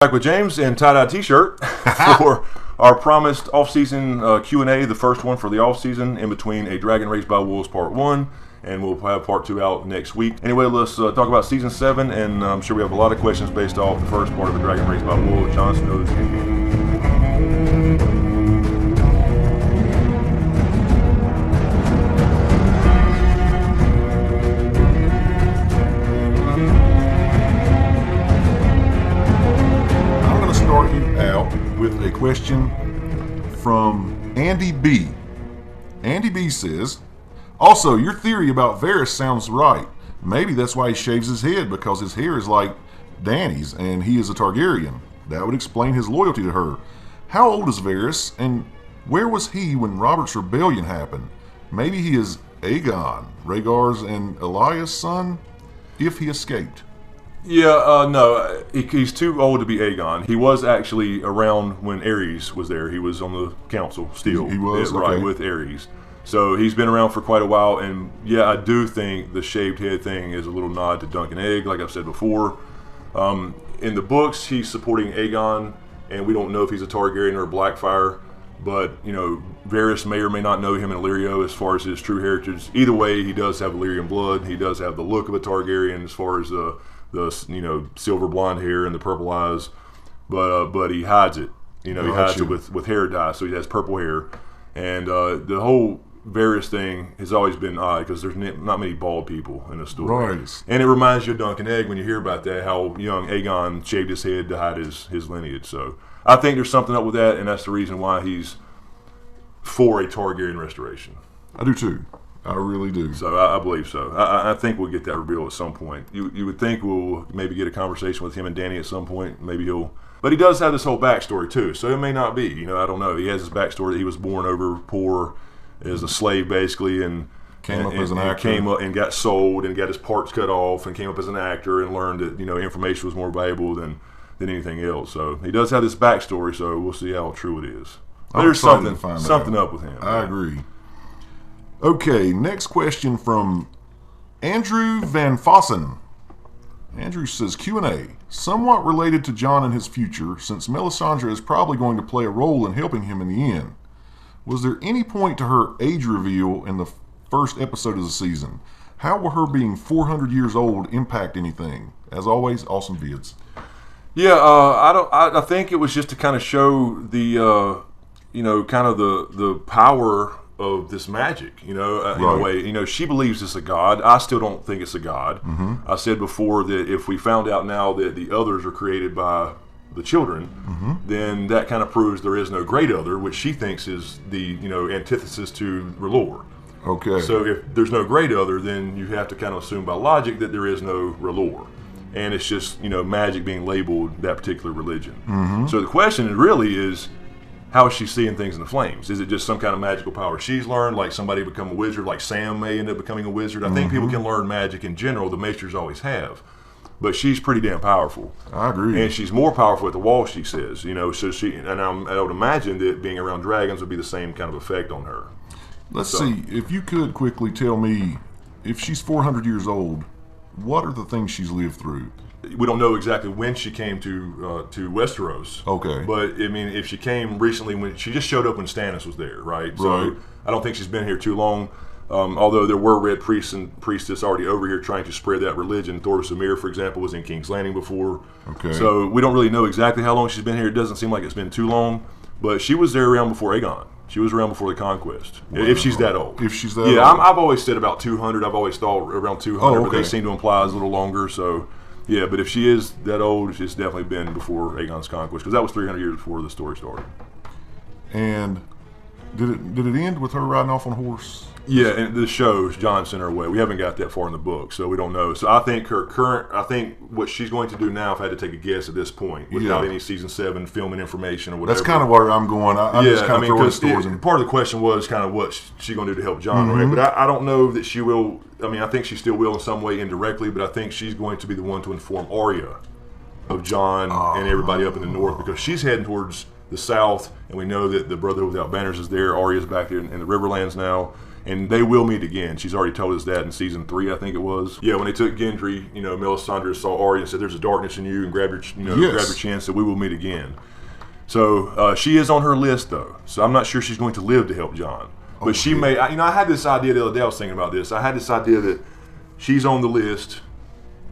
Back with James and tie-dye t-shirt for our promised off-season Q&A, the first one for the off-season in between A Dragon Raised by Wolves Part 1, and we'll have Part 2 out next week. Anyway, let's talk about Season 7, and I'm sure we have a lot of questions based off the first part of A Dragon Raised by Wolves. Johnson knows. With a question from Andy B. Andy B says, also, your theory about Varys sounds right. Maybe that's why he shaves his head, because his hair is like Dany's and he is a Targaryen. That would explain his loyalty to her. How old is Varys, and where was he when Robert's rebellion happened? Maybe he is Aegon, Rhaegar's and Elias' son, if he escaped. Yeah, no, he's too old to be Aegon. He was actually around when Aerys was there. He was on the council still. He was? Right, Okay. with Aerys. So he's been around for quite a while, and yeah, I do think the shaved head thing is a little nod to Dunk and Egg, like I've said before. In the books, he's supporting Aegon, and we don't know if he's a Targaryen or a Blackfire, but, you know, Varys may or may not know him in Illyrio as far as his true heritage. Either way, he does have Illyrian blood. He does have the look of a Targaryen as far as the silver blonde hair and the purple eyes, but he hides it. You know, he hides it with hair dye, so he has purple hair. And the whole Varys thing has always been odd because there's not many bald people in the story. Right. And it reminds you of Dunk and Egg when you hear about that, how young Aegon shaved his head to hide his lineage. So I think there's something up with that, and that's the reason why he's for a Targaryen restoration. I do too. I really do. So I believe so. I think we'll get that reveal at some point. You would think we'll maybe get a conversation with him and Dany at some point. Maybe he'll. But he does have this whole backstory too, so it may not be. You know, I don't know. He has this backstory that he was born over poor as a slave basically, and came up as an actor. Came up and got sold and got his parts cut off and came up as an actor and learned that, you know, information was more valuable than anything else. So he does have this backstory. So we'll see how true it is. But there's something up with him. I agree. Okay, next question from Andrew Van Fossen. Andrew says, Q&A, somewhat related to Jon and his future, since Melisandre is probably going to play a role in helping him in the end. Was there any point to her age reveal in the first episode of the season? How will her being 400 years old impact anything? As always, awesome vids. Yeah, I think it was just to kind of show the, kind of the power of this magic, in a way. You know, she believes it's a god. I still don't think it's a god. Mm-hmm. I said before that if we found out now that the others are created by the children, mm-hmm. then that kind of proves there is no great other, which she thinks is the, antithesis to R'hllor. Okay. So if there's no great other, then you have to kind of assume by logic that there is no R'hllor. And it's just, magic being labeled that particular religion. Mm-hmm. So the question really is, how is she seeing things in the flames? Is it just some kind of magical power she's learned, like somebody become a wizard, like Sam may end up becoming a wizard? I think people can learn magic in general. The Maesters always have. But she's pretty damn powerful. I agree. And she's more powerful at the wall, she says. So she, and I would imagine that being around dragons would be the same kind of effect on her. Let's see, if you could quickly tell me, if she's 400 years old, what are the things she's lived through? We don't know exactly when she came to Westeros. Okay. But, I mean, if she came recently, when she just showed up when Stannis was there, right? So I don't think she's been here too long. Although there were red priests and priestess already over here trying to spread that religion. Thoros Amir, for example, was in King's Landing before. Okay. So we don't really know exactly how long she's been here. It doesn't seem like it's been too long. But she was there around before Aegon. She was around before the conquest. Wow. If she's that old. If she's that old. Yeah, I've always said about 200. I've always thought around 200, but they seem to imply it's a little longer. So, yeah, but if she is that old, it's definitely been before Aegon's conquest, because that was 300 years before the story started. And did it end with her riding off on a horse? Yeah, and the shows Jon sent her away. We haven't got that far in the book, so we don't know. So I think what she's going to do now, if I had to take a guess at this point, without any season 7 filming information or whatever. That's kind of where I'm going. I'm just kind of throwing stories in. Part of the question was kind of what she's going to do to help Jon, right? But I don't know that she will. I mean, I think she still will in some way indirectly, but I think she's going to be the one to inform Arya of Jon and everybody up in the north, because she's heading towards the South, and we know that the Brotherhood Without Banners is there. Arya's back there in the Riverlands now, and they will meet again. She's already told us that in season 3, I think it was. Yeah, when they took Gendry, Melisandre saw Arya and said, "There's a darkness in you," and grabbed her, grabbed her chin, so we will meet again. So she is on her list, though. So I'm not sure she's going to live to help Jon. But she may. I had this idea the other day. I was thinking about this. I had this idea that she's on the list,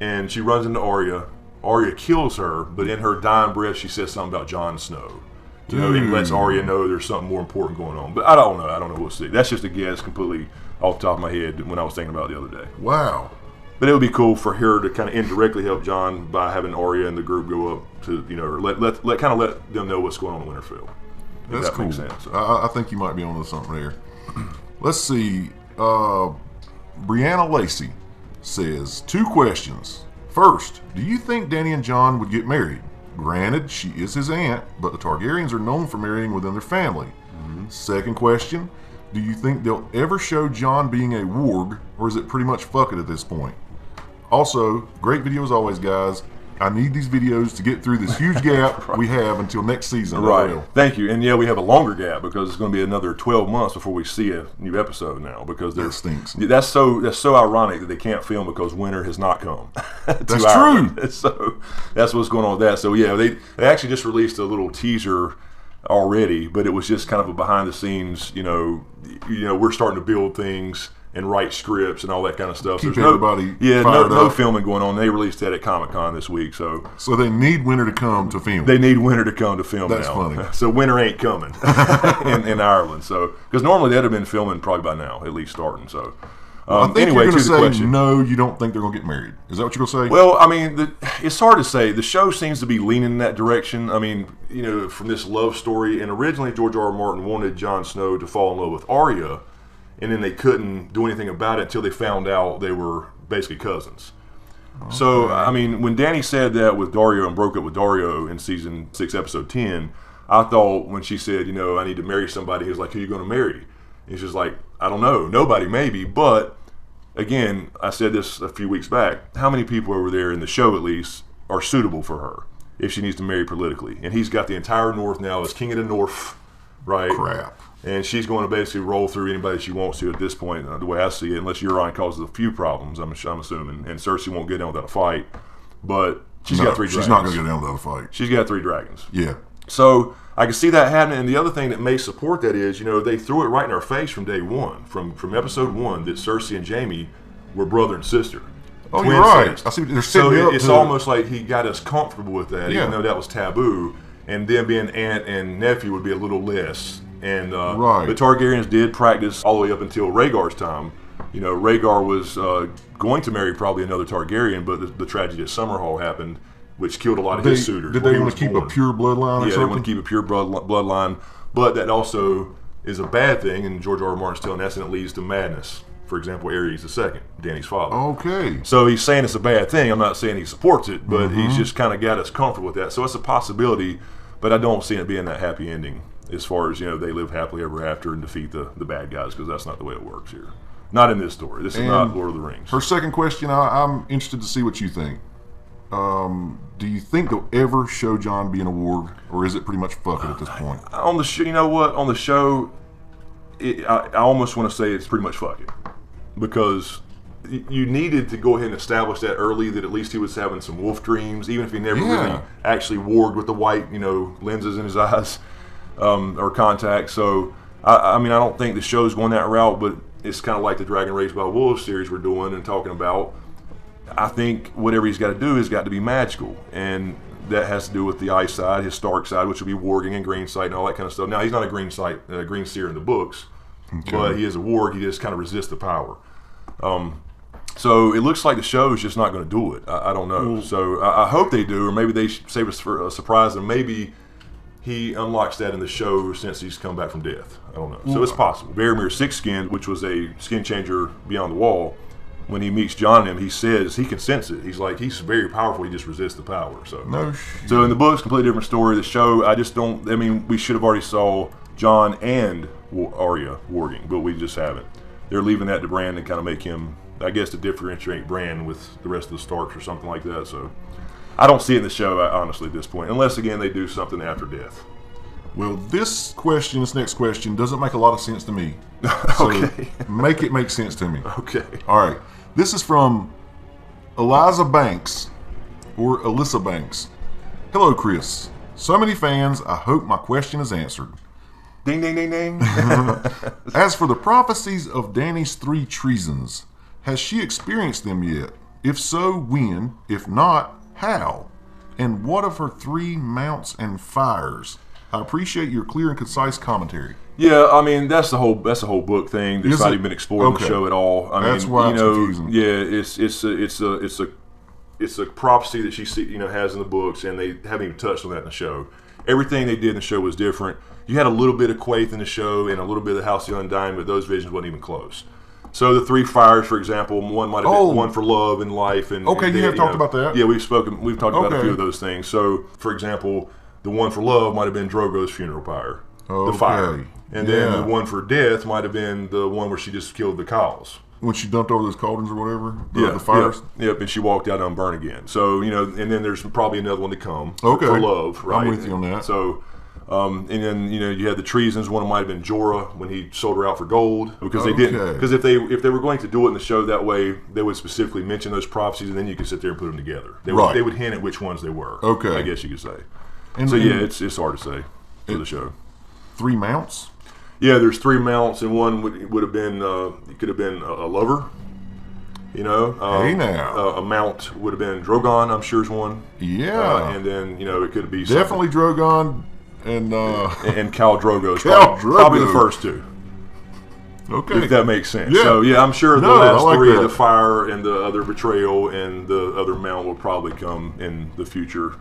and she runs into Arya. Arya kills her, but in her dying breath, she says something about Jon Snow. And lets Arya know there's something more important going on. But I don't know. I don't know. We'll see. That's just a guess, completely off the top of my head when I was thinking about it the other day. Wow. But it would be cool for her to kind of indirectly help Jon by having Arya and the group go up to, or let them know what's going on in Winterfell. That's cool. Makes sense. I think you might be onto something there. Let's see. Brianna Lacey says 2 questions. First, do you think Dany and Jon would get married? Granted, she is his aunt, but the Targaryens are known for marrying within their family. Second question, do you think they'll ever show Jon being a warg, or is it pretty much fuck it at this point? Also, great video as always, guys. I need these videos to get through this huge gap we have until next season. Right. Thank you. And yeah, we have a longer gap because it's going to be another 12 months before we see a new episode now. Because that stinks. That's so ironic that they can't film because winter has not come. That's true. So that's what's going on with that. So yeah, they actually just released a little teaser already, but it was just kind of a behind the scenes. We're starting to build things and write scripts and all that kind of stuff. Keep everybody fired up. No filming going on. They released that at Comic-Con this week. So they need winter to come to film. They need winter to come to film. That's funny. So winter ain't coming in Ireland. So because normally they'd have been filming probably by now, at least starting. So I think you're going to say no. You don't think they're going to get married. Is that what you're going to say? Well, I mean, it's hard to say. The show seems to be leaning in that direction. I mean, from this love story, and originally George R. R. Martin wanted Jon Snow to fall in love with Arya. And then they couldn't do anything about it until they found out they were basically cousins. Okay. So, I mean, when Dany said that with Dario and broke up with Dario in season 6, episode 10, I thought when she said, I need to marry somebody, he was like, who are you going to marry? And he's just like, I don't know, nobody maybe. But, again, I said this a few weeks back, how many people over there in the show at least are suitable for her if she needs to marry politically? And he's got the entire North now as King of the North, right? Crap. And she's going to basically roll through anybody she wants to at this point, the way I see it, unless Euron causes a few problems, I'm assuming. And Cersei won't get down without a fight. But she's got 3 dragons. She's not going to get down without a fight. She's got 3 dragons. Yeah. So I can see that happening. And the other thing that may support that is, they threw it right in our face from day one, from episode 1, that Cersei and Jaime were brother and sister. Oh, you're right. I see. They're setting up. It's almost like he got us comfortable with that, even though that was taboo. And them being aunt and nephew would be a little less. And the Targaryens did practice all the way up until Rhaegar's time. Rhaegar was going to marry probably another Targaryen, but the tragedy at Summerhall happened, which killed a lot of his suitors. Did they want to keep a pure bloodline or something? Yeah, they want to keep a pure bloodline, but that also is a bad thing, and George R. R. Martin's telling us, and it leads to madness. For example, Aerys II, Dany's father. Okay. So he's saying it's a bad thing. I'm not saying he supports it, but he's just kind of got us comfortable with that. So it's a possibility, but I don't see it being that happy ending. As far as, they live happily ever after and defeat the bad guys, because that's not the way it works here. Not in this story. This is not Lord of the Rings. Her second question, I'm interested to see what you think. Do you think they'll ever show Jon being a warg, or is it pretty much fuck it at this point? On the show, you know what? On the show, I almost want to say it's pretty much fuck it. Because you needed to go ahead and establish that early, that at least he was having some wolf dreams, even if he never really actually warged with the white, lenses in his eyes. Or contact. So I mean, I don't think the show's going that route, but it's kind of like the Dragon Raised by Wolves series we're doing and talking about. I think whatever he's got to do has got to be magical, and that has to do with the ice side, his Stark side, which will be warging and green sight and all that kind of stuff. Now, he's not a green seer in the books, but he is a warg. He just kind of resists the power. So it looks like the show is just not going to do it. I don't know. So I hope they do, or maybe they save us for a surprise, and maybe he unlocks that in the show since he's come back from death. I don't know. So it's possible. Varamir Six-Skinned, which was a skin changer beyond the wall, when he meets Jon and him, he says he can sense it. He's like, he's very powerful. He just resists the power. So, so in the book's completely different story. The show, I just don't. I mean, we should have already saw Jon and Arya warging, but we just haven't. They're leaving that to Bran to kind of make him, I guess, to differentiate Bran with the rest of the Starks or something like that. So I don't see it in the show, honestly, at this point, unless again they do something after death. Well, this next question, doesn't make a lot of sense to me. Okay. So make it make sense to me. Okay. All right. This is from Eliza Banks, or Alyssa Banks. Hello, Chris. So many fans, I hope my question is answered. Ding, ding, ding, ding. As for the prophecies of Dany's 3 treasons, has she experienced them yet? If so, when? If not, how? And what of her 3 mounts and fires? I appreciate your clear and concise commentary. Yeah, I mean that's the whole book thing that's not even been explored in the show at all. I That's mean, why it's confusing. Yeah, it's a prophecy that she has in the books, and they haven't even touched on that in the show. Everything they did in the show was different. You had a little bit of Quaithe in the show and a little bit of the House of the Undying, but those visions wasn't even close. So the 3 fires, for example, one might have been one for love and life, and you have talked about that. Yeah, we've talked about a few of those things. So, for example, the one for love might have been Drogo's funeral pyre, the fire, and then the one for death might have been the one where she just killed the cows. When she dumped over those cauldrons or whatever, the fires. Yep, and she walked out and burned again. So and then there's probably another one to come for love, right? I'm with you on that. So, and then you had the treasons. One might have been Jorah when he sold her out for gold, because they didn't. Because if they were going to do it in the show that way, they would specifically mention those prophecies, and then you could sit there and put them together. They would hint at which ones they were. Okay, I guess you could say. And it's hard to say for the show. 3 mounts. Yeah, there's 3 mounts, and one would have been it could have been a lover. A mount would have been Drogon. I'm sure is one. Yeah, and then it could be definitely Drogon and Khal Drogo. Probably the first 2. Okay, if that makes sense. Yeah. So I'm sure the last 3, the fire and the other betrayal and the other mount will probably come in the future.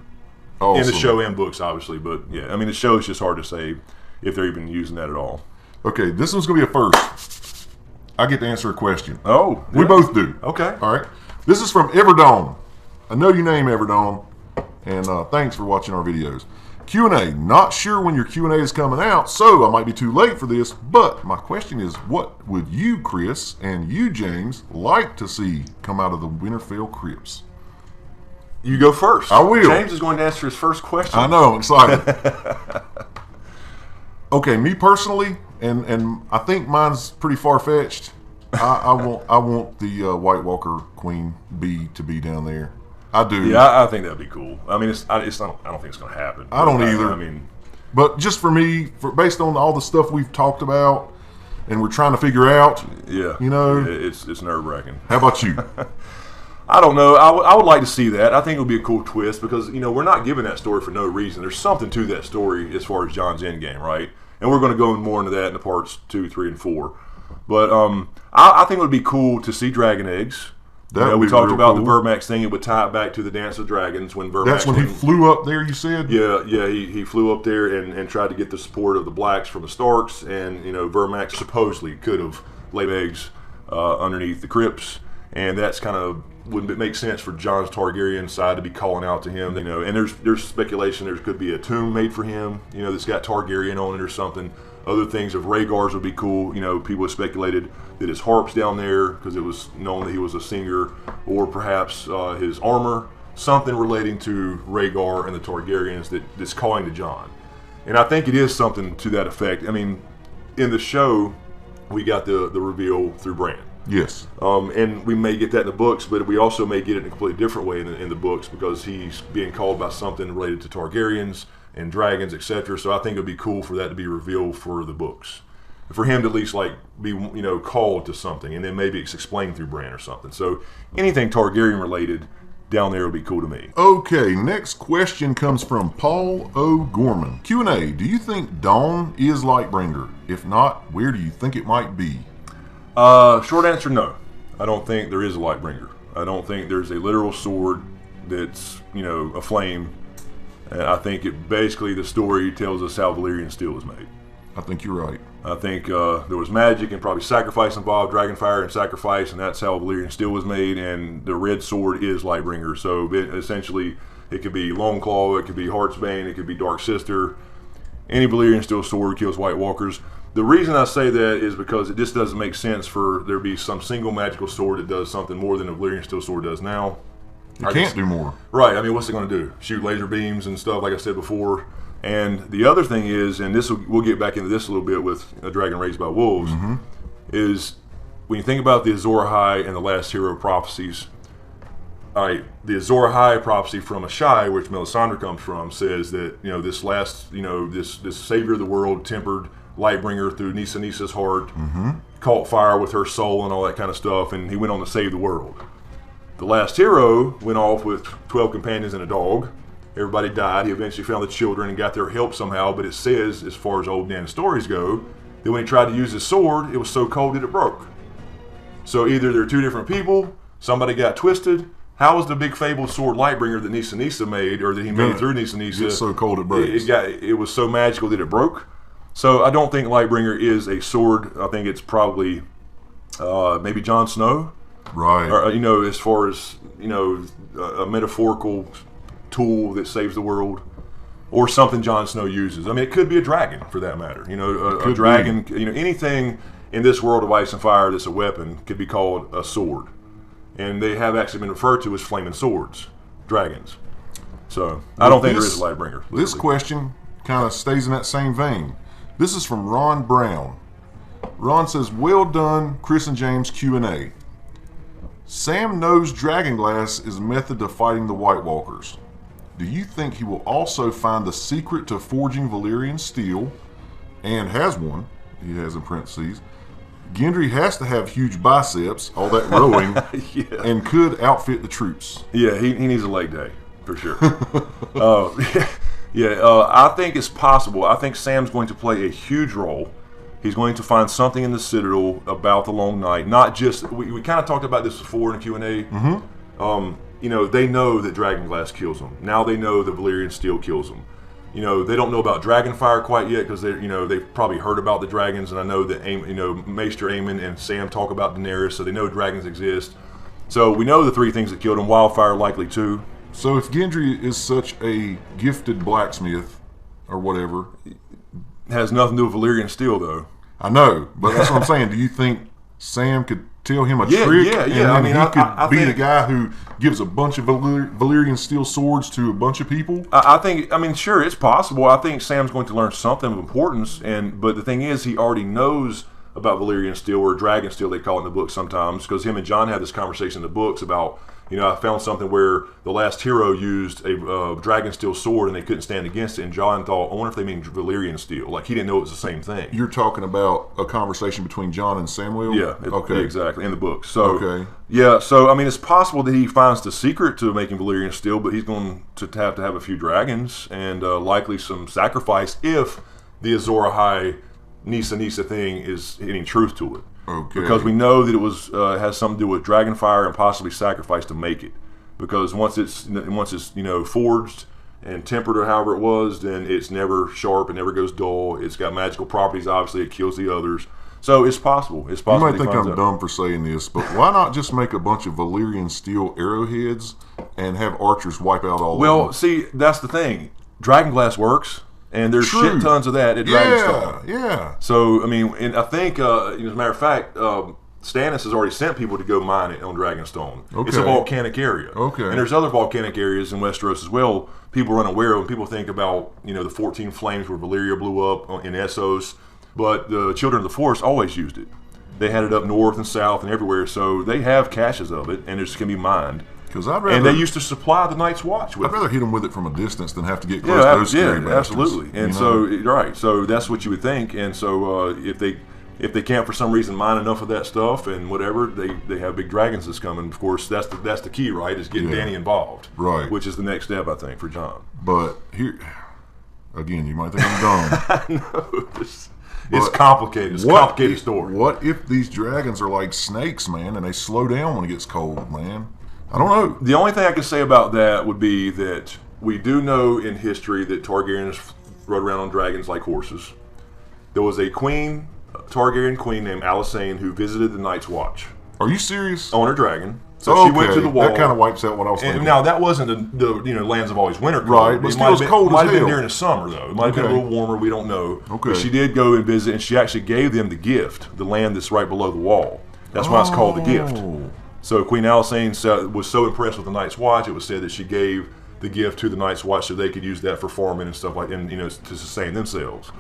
Awesome. In the show and books, obviously, but I mean the show is just hard to say if they're even using that at all. Okay, this one's going to be a first. I get to answer a question. Oh. We both do. Okay. All right. This is from Everdawn. I know your name, Everdawn, and thanks for watching our videos. Q&A. Not sure when your Q&A is coming out, so I might be too late for this, but my question is, what would you, Chris, and you, James, like to see come out of the Winterfell crypts? You go first. I will. James is going to answer his first question. I know. I'm excited. Okay, me personally, and I think mine's pretty far-fetched. I want the White Walker Queen Bee to be down there. I do. Yeah, I think that'd be cool. I mean, I don't think it's going to happen. I don't either. I mean, but just for me, based on all the stuff we've talked about, and we're trying to figure out. Yeah. It's nerve-wracking. How about you? I don't know. I would like to see that. I think it would be a cool twist because, we're not giving that story for no reason. There's something to that story as far as Jon's endgame, right? And we're going to go more into that in the parts 2, 3, and 4. But I think it would be cool to see dragon eggs. We talked about the Vermax thing. It would tie it back to the Dance of Dragons when Vermax. That's when he flew up there, you said? Yeah. He flew up there and tried to get the support of the Blacks from the Starks. And, Vermax supposedly could have laid eggs underneath the crypts. And that's kind of wouldn't it make sense for Jon's Targaryen side to be calling out to him, and there's speculation there could be a tomb made for him, that's got Targaryen on it or something. Other things of Rhaegar's would be cool. People have speculated that his harp's down there because it was known that he was a singer, or perhaps his armor, something relating to Rhaegar and the Targaryens that's calling to Jon. And I think it is something to that effect. I mean, in the show, we got the reveal through Bran. Yes. And we may get that in the books, but we also may get it in a completely different way in the books because he's being called by something related to Targaryens and dragons, etc. So I think it would be cool for that to be revealed for the books. For him to at least be called to something, and then maybe it's explained through Bran or something. So anything Targaryen related down there would be cool to me. Okay, next question comes from Paul O. Gorman. Q&A, do you think Dawn is Lightbringer? If not, where do you think it might be? Short answer, no. I don't think there is a Lightbringer. I don't think there's a literal sword that's, a flame. And I think basically the story tells us how Valyrian steel was made. I think you're right. I think there was magic and probably sacrifice involved, dragonfire and sacrifice, and that's how Valyrian steel was made, and the red sword is Lightbringer. So essentially, it could be Longclaw, it could be Heartsbane, it could be Dark Sister. Any Valyrian steel sword kills White Walkers. The reason I say that is because it just doesn't make sense for there to be some single magical sword that does something more than a Valyrian steel sword does now. It can't do more. Right. I mean, what's it going to do? Shoot laser beams and stuff, like I said before. And the other thing is, and we'll get back into this a little bit with A Dragon Raised by Wolves, is when you think about the Azor Ahai and the Last Hero prophecies. All right, the Azor Ahai prophecy from Ashai, which Melisandre comes from, says that this last, this savior of the world, tempered Lightbringer through Nisa's heart, caught fire with her soul and all that kind of stuff, and he went on to save the world. The Last Hero went off with 12 companions and a dog. Everybody died. He eventually found the children and got their help somehow, but it says, as far as old Dan stories go, that when he tried to use his sword, it was so cold that it broke. So either they're two different people, somebody got twisted. How was the big fabled sword Lightbringer that Nisa made, or that he made through Nisa? It's so cold it breaks. It was so magical that it broke. So I don't think Lightbringer is a sword. I think it's probably maybe Jon Snow. Right. Or, as far as, a metaphorical tool that saves the world. Or something Jon Snow uses. I mean, it could be a dragon, for that matter. A dragon, anything in this world of ice and fire that's a weapon could be called a sword. And they have actually been referred to as flaming swords, dragons. So, I don't think there is a Lightbringer. This question kind of stays in that same vein. This is from Ron Brown. Ron says, well done, Chris and James Q&A. Sam knows Dragonglass is a method to fighting the White Walkers. Do you think he will also find the secret to forging Valyrian steel, and has one, he has in parentheses, Gendry has to have huge biceps, all that rowing, and could outfit the troops. Yeah, he needs a leg day, for sure. I think it's possible. I think Sam's going to play a huge role. He's going to find something in the Citadel about the Long Night. Not just, we kind of talked about this before in the Q&A. They know that Dragonglass kills them. Now they know that Valyrian steel kills them. They don't know about Dragonfire quite yet because they've probably heard about the dragons, and I know that Maester Aemon and Sam talk about Daenerys, so they know dragons exist. So we know the three things that killed him. Wildfire likely too. So if Gendry is such a gifted blacksmith or whatever, has nothing to do with Valyrian steel though. I know, but that's what I'm saying. Do you think Sam could tell him a trick? Yeah. And he could be the guy who gives a bunch of Valyrian steel swords to a bunch of people? I think, sure, it's possible. I think Sam's going to learn something of importance, but the thing is, he already knows about Valyrian steel, or dragon steel they call it in the book sometimes, because him and John had this conversation in the books about, I found something where the last hero used a dragon steel sword and they couldn't stand against it, and John thought, I wonder if they mean Valyrian steel. Like, he didn't know it was the same thing. You're talking about a conversation between John and Samuel? Yeah, okay. Exactly, in the books. So, yeah, so, it's possible that he finds the secret to making Valyrian steel, but he's going to have a few dragons and likely some sacrifice if the Azor Ahai Nisa thing is hitting truth to it. Okay. Because we know that it has something to do with Dragonfire and possibly sacrifice to make it. Because once it's forged and tempered or however it was, then it's never sharp, it never goes dull. It's got magical properties. Obviously, it kills the others. So it's possible. It's possible. You might think I'm dumb for saying this, but why not just make a bunch of Valyrian steel arrowheads and have archers wipe out all of them? Well, see, that's the thing. Dragonglass works. And there's shit tons of that at Dragonstone. Yeah. So, and I think, as a matter of fact, Stannis has already sent people to go mine it on Dragonstone. Okay. It's a volcanic area. Okay. And there's other volcanic areas in Westeros as well. People are unaware of. People think about, the 14 flames where Valyria blew up in Essos. But the Children of the Forest always used it. They had it up north and south and everywhere. So they have caches of it, and it's going to be mined. And they used to supply the Night's Watch with it. I'd rather hit them with it from a distance than have to get close to those scary bastards. Absolutely. And so that's what you would think. And so if they can't for some reason mine enough of that stuff and whatever, they have big dragons that's coming. Of course, that's the key, right? Is getting Dany involved, right? Which is the next step, I think, for Jon. But here, again, you might think I'm dumb. I know. It's complicated. It's a complicated story. What if these dragons are like snakes, man, and they slow down when it gets cold, man? I don't know. The only thing I can say about that would be that we do know in history that Targaryens rode around on dragons like horses. There was a Targaryen queen named Alysanne who visited the Night's Watch. Are you serious? On her dragon. So she went to the wall. That kind of wipes out what I was thinking. Now, that wasn't the Lands of Always Winter cold. Right, but still, it's cold as hell. It might have been during the summer, though. It might have been a little warmer. We don't know. Okay. But she did go and visit, and she actually gave them the gift, the land that's right below the wall. That's why it's called the gift. So Queen Alysanne was so impressed with the Night's Watch, it was said that she gave the gift to the Night's Watch so they could use that for farming and stuff like, and to sustain themselves.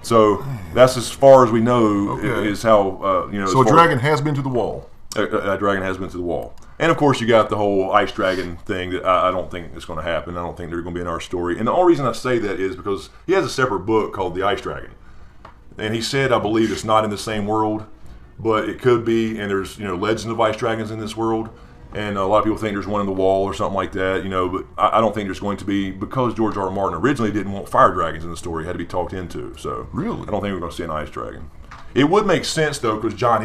So that's as far as we know is how So a dragon has been to the wall. A dragon has been to the wall. And of course, you got the whole ice dragon thing that I don't think is going to happen. I don't think they're going to be in our story. And the only reason I say that is because he has a separate book called The Ice Dragon. And he said, I believe it's not in the same world, but it could be. And there's, legends of ice dragons in this world. And a lot of people think there's one in the wall or something like that, but I don't think there's going to be, because George R. R. Martin originally didn't want fire dragons in the story. It had to be talked into. So really, I don't think we're going to see an ice dragon. It would make sense, though, because John